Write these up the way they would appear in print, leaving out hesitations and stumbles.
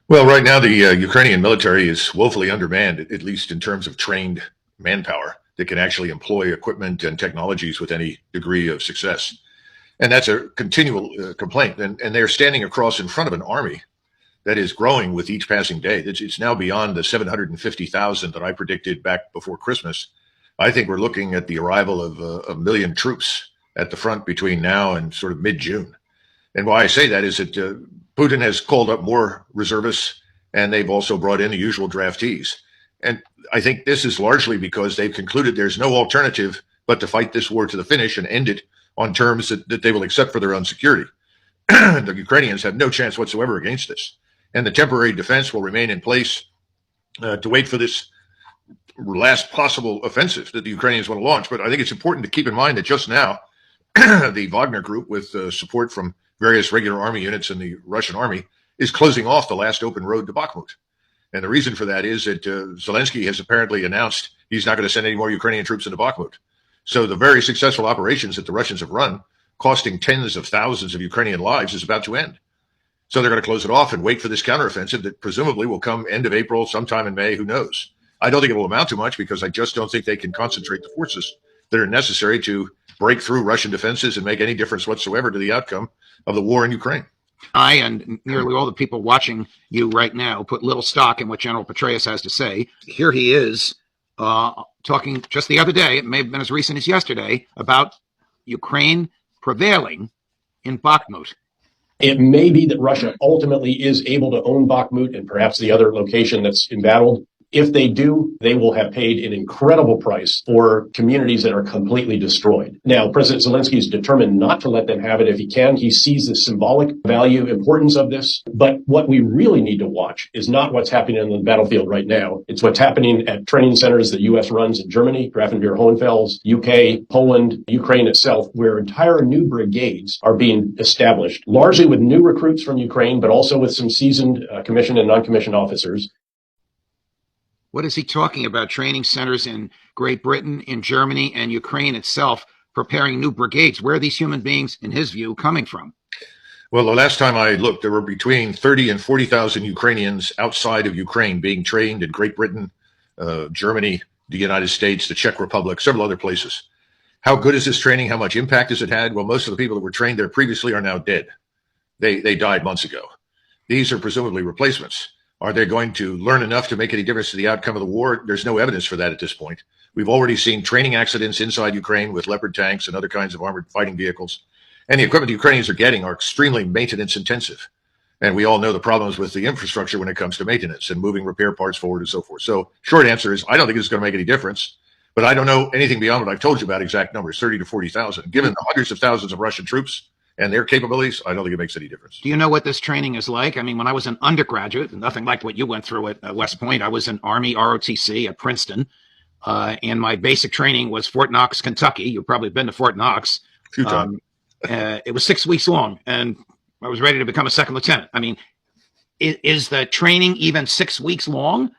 Well, right now, the Ukrainian military is woefully undermanned, at least in terms of trained manpower that can actually employ equipment and technologies with any degree of success. And that's a continual complaint. And they're standing across in front of an army that is growing with each passing day. It's now beyond the 750,000 that I predicted back before Christmas. I think we're looking at the arrival of a million troops at the front between now and sort of mid-June. And why I say that is that Putin has called up more reservists, and they've also brought in the usual draftees. And I think this is largely because they've concluded there's no alternative but to fight this war to the finish and end it on terms that they will accept for their own security. The Ukrainians have no chance whatsoever against this. And the temporary defense will remain in place to wait for this last possible offensive that the Ukrainians want to launch. But I think it's important to keep in mind that just now, the Wagner group, with support from various regular army units in the Russian army, is closing off the last open road to Bakhmut. And the reason for that is that Zelensky has apparently announced he's not going to send any more Ukrainian troops into Bakhmut. So the very successful operations that the Russians have run, costing tens of thousands of Ukrainian lives, is about to end. So they're going to close it off and wait for this counteroffensive that presumably will come end of April, sometime in May, who knows. I don't think it will amount to much because I just don't think they can concentrate the forces that are necessary to break through Russian defenses and make any difference whatsoever to the outcome of the war in Ukraine. I and nearly all the people watching you right now put little stock in what General Petraeus has to say. Here he is talking just the other day, it may have been as recent as yesterday, about Ukraine prevailing in Bakhmut. It may be that Russia ultimately is able to own Bakhmut and perhaps the other location that's embattled. If they do, they will have paid an incredible price for communities that are completely destroyed. Now, President Zelensky is determined not to let them have it if he can. He sees the symbolic value, importance of this. But what we really need to watch is not what's happening on the battlefield right now. It's what's happening at training centers that U.S. runs in Germany, Grafenwehr-Hohenfels, UK, Poland, Ukraine itself, where entire new brigades are being established, largely with new recruits from Ukraine, but also with some seasoned commissioned and non-commissioned officers. What is he talking about? Training centers in Great Britain, in Germany, and Ukraine itself, preparing new brigades. Where are these human beings, in his view, coming from? Well, the last time I looked, there were between 30 and 40,000 Ukrainians outside of Ukraine being trained in Great Britain, Germany, the United States, the Czech Republic, several other places. How good is this training? How much impact has it had? Well, most of the people that were trained there previously are now dead. They died months ago. These are presumably replacements. Are they going to learn enough to make any difference to the outcome of the war? There's no evidence for that at this point. We've already seen training accidents inside Ukraine with Leopard tanks and other kinds of armored fighting vehicles. And the equipment the Ukrainians are getting are extremely maintenance intensive. And we all know the problems with the infrastructure when it comes to maintenance and moving repair parts forward and so forth. So short answer is I don't think it's going to make any difference. But I don't know anything beyond what I've told you about exact numbers, 30 to 40,000. Given the hundreds of thousands of Russian troops and their capabilities, I don't think it makes any difference. Do you know what this training is like? I mean, when I was an undergraduate, nothing like what you went through at West Point, I was in Army ROTC at Princeton, and my basic training was Fort Knox, Kentucky. You've probably been to Fort Knox. A few times. It was 6 weeks long, and I was ready to become a second lieutenant. I mean, is the training even 6 weeks long?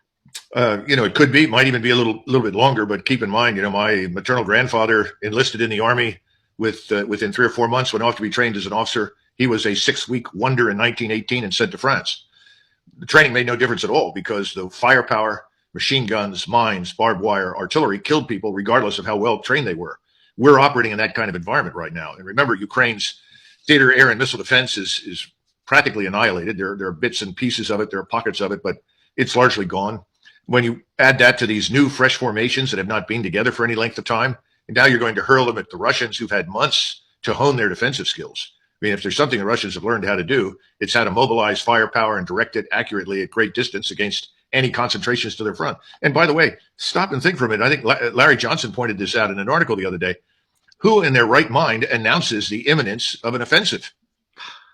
It could be, might even be a little bit longer, but keep in mind, my maternal grandfather enlisted in the Army within 3 or 4 months, went off to be trained as an officer. He was a 6-week wonder in 1918 and sent to France. The training made no difference at all because the firepower, machine guns, mines, barbed wire, artillery killed people regardless of how well trained they were. We're operating in that kind of environment right now. And remember, Ukraine's theater, air, and missile defense is practically annihilated. There are bits and pieces of it. There are pockets of it, but it's largely gone. When you add that to these new fresh formations that have not been together for any length of time, and now you're going to hurl them at the Russians who've had months to hone their defensive skills. I mean, if there's something the Russians have learned how to do, it's how to mobilize firepower and direct it accurately at great distance against any concentrations to their front. And by the way, stop and think for a minute. I think Larry Johnson pointed this out in an article the other day. Who in their right mind announces the imminence of an offensive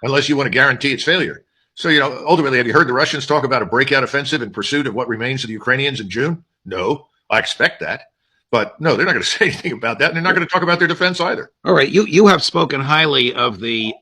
unless you want to guarantee its failure? So, ultimately, have you heard the Russians talk about a breakout offensive in pursuit of what remains of the Ukrainians in June? No, I expect that. But no, they're not going to say anything about that. And they're not going to talk about their defense either. All right. You have spoken highly of the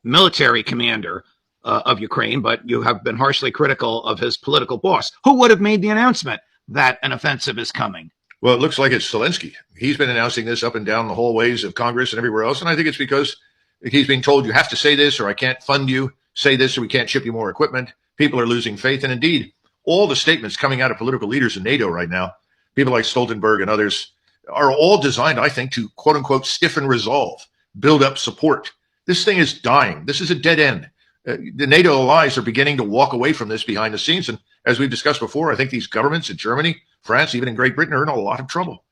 military commander of Ukraine, but you have been harshly critical of his political boss. Who would have made the announcement that an offensive is coming? Well, it looks like it's Zelensky. He's been announcing this up and down the hallways of Congress and everywhere else. And I think it's because he's being told you have to say this or I can't fund you. Say this or we can't ship you more equipment. People are losing faith. And indeed, all the statements coming out of political leaders in NATO right now, people like Stoltenberg and others, are all designed, I think, to quote unquote stiffen resolve, build up support. This thing is dying. This is a dead end. The NATO allies are beginning to walk away from this behind the scenes. And as we've discussed before, I think these governments in Germany, France, even in Great Britain are in a lot of trouble.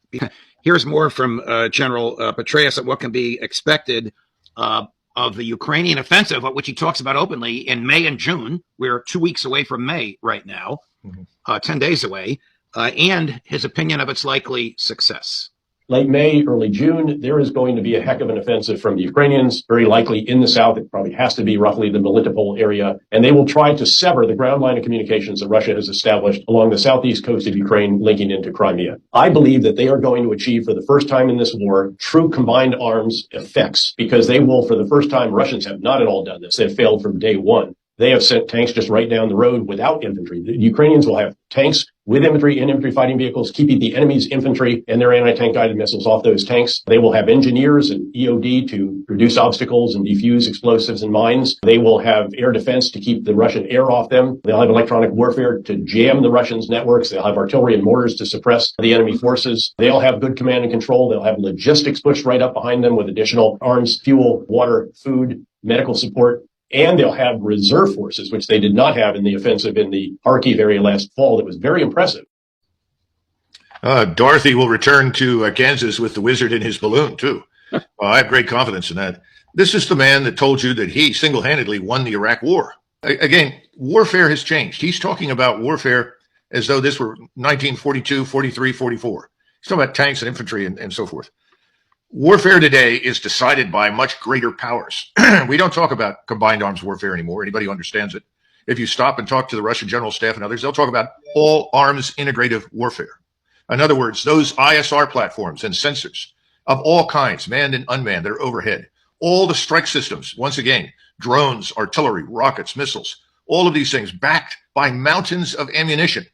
Here's more from General Petraeus at what can be expected of the Ukrainian offensive, which he talks about openly in May and June. We're 2 weeks away from May right now, 10 days away, and his opinion of its likely success. Late May, early June, there is going to be a heck of an offensive from the Ukrainians, very likely in the south. It probably has to be roughly the Melitopol area. And they will try to sever the ground line of communications that Russia has established along the southeast coast of Ukraine, linking into Crimea. I believe that they are going to achieve for the first time in this war true combined arms effects, because they will, for the first time, Russians have not at all done this. They've failed from day one. They have sent tanks just right down the road without infantry. The Ukrainians will have tanks with infantry and infantry fighting vehicles, keeping the enemy's infantry and their anti-tank guided missiles off those tanks. They will have engineers and EOD to reduce obstacles and defuse explosives and mines. They will have air defense to keep the Russian air off them. They'll have electronic warfare to jam the Russians' networks. They'll have artillery and mortars to suppress the enemy forces. They'll have good command and control. They'll have logistics pushed right up behind them with additional arms, fuel, water, food, medical support. And they'll have reserve forces, which they did not have in the offensive in the Kharkiv area last fall. That was very impressive. Dorothy will return to Kansas with the wizard in his balloon, too. I have great confidence in that. This is the man that told you that he single-handedly won the Iraq War. Again, warfare has changed. He's talking about warfare as though this were 1942, 43, 44. He's talking about tanks and infantry and so forth. Warfare today is decided by much greater powers. We don't talk about combined arms warfare anymore. Anybody who understands it. If you stop and talk to the Russian general staff and others, they'll talk about all arms integrative warfare. In other words, those ISR platforms and sensors of all kinds, manned and unmanned, that are overhead. All the strike systems, once again, drones, artillery, rockets, missiles, all of these things backed by mountains of ammunition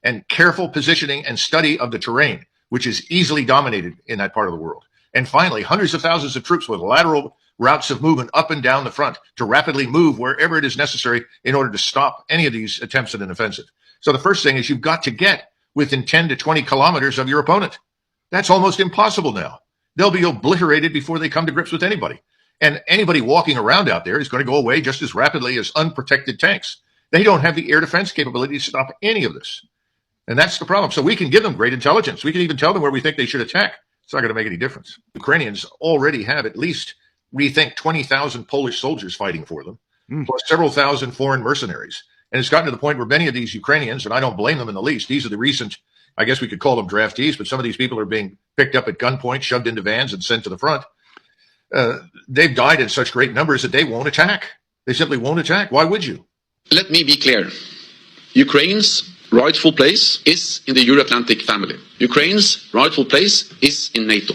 and careful positioning and study of the terrain, which is easily dominated in that part of the world. And finally, hundreds of thousands of troops with lateral routes of movement up and down the front to rapidly move wherever it is necessary in order to stop any of these attempts at an offensive. So the first thing is you've got to get within 10 to 20 kilometers of your opponent. That's almost impossible now. They'll be obliterated before they come to grips with anybody. And anybody walking around out there is going to go away just as rapidly as unprotected tanks. They don't have the air defense capability to stop any of this. And that's the problem. So we can give them great intelligence. We can even tell them where we think they should attack. It's not going to make any difference. Ukrainians already have at least, we think, 20,000 Polish soldiers fighting for them, plus several thousand foreign mercenaries. And it's gotten to the point where many of these Ukrainians, and I don't blame them in the least, these are the recent, I guess we could call them draftees, but some of these people are being picked up at gunpoint, shoved into vans, and sent to the front. They've died in such great numbers that they won't attack. They simply won't attack. Why would you? Let me be clear. Ukraine's rightful place is in the Euro-Atlantic family. Ukraine's rightful place is in NATO.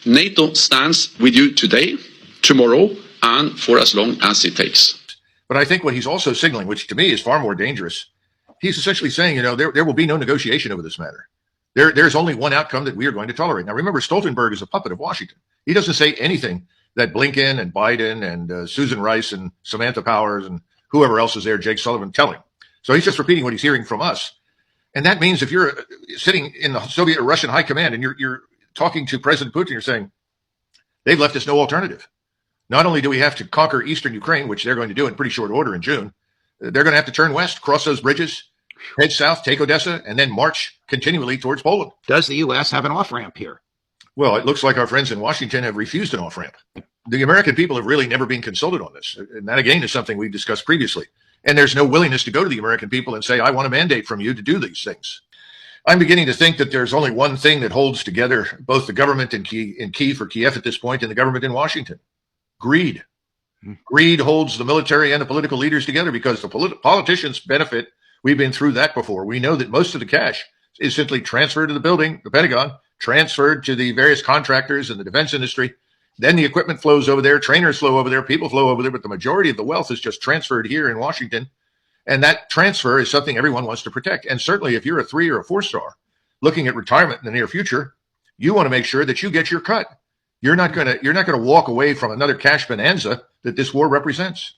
NATO stands with you today, tomorrow, and for as long as it takes. But I think what he's also signaling, which to me is far more dangerous, he's essentially saying, there will be no negotiation over this matter. There's only one outcome that we are going to tolerate. Now, remember, Stoltenberg is a puppet of Washington. He doesn't say anything that Blinken and Biden and Susan Rice and Samantha Powers and whoever else is there, Jake Sullivan, tell him. So he's just repeating what he's hearing from us. And that means if you're sitting in the Soviet or Russian high command and you're talking to President Putin, you're saying, they've left us no alternative. Not only do we have to conquer eastern Ukraine, which they're going to do in pretty short order in June, they're going to have to turn west, cross those bridges, head south, take Odessa, and then march continually towards Poland. Does the U.S. have an off-ramp here? Well, it looks like our friends in Washington have refused an off-ramp. The American people have really never been consulted on this. And that, again, is something we've discussed previously. And there's no willingness to go to the American people and say, I want a mandate from you to do these things. I'm beginning to think that there's only one thing that holds together both the government in Kyiv or Kiev at this point and the government in Washington. Greed. Greed holds the military and the political leaders together because the politicians benefit. We've been through that before. We know that most of the cash is simply transferred to the building, the Pentagon, transferred to the various contractors in the defense industry. Then the equipment flows over there, trainers flow over there, people flow over there, but the majority of the wealth is just transferred here in Washington. And that transfer is something everyone wants to protect. And certainly if you're a 3 or a 4-star looking at retirement in the near future, you want to make sure that you get your cut. You're not going to walk away from another cash bonanza that this war represents.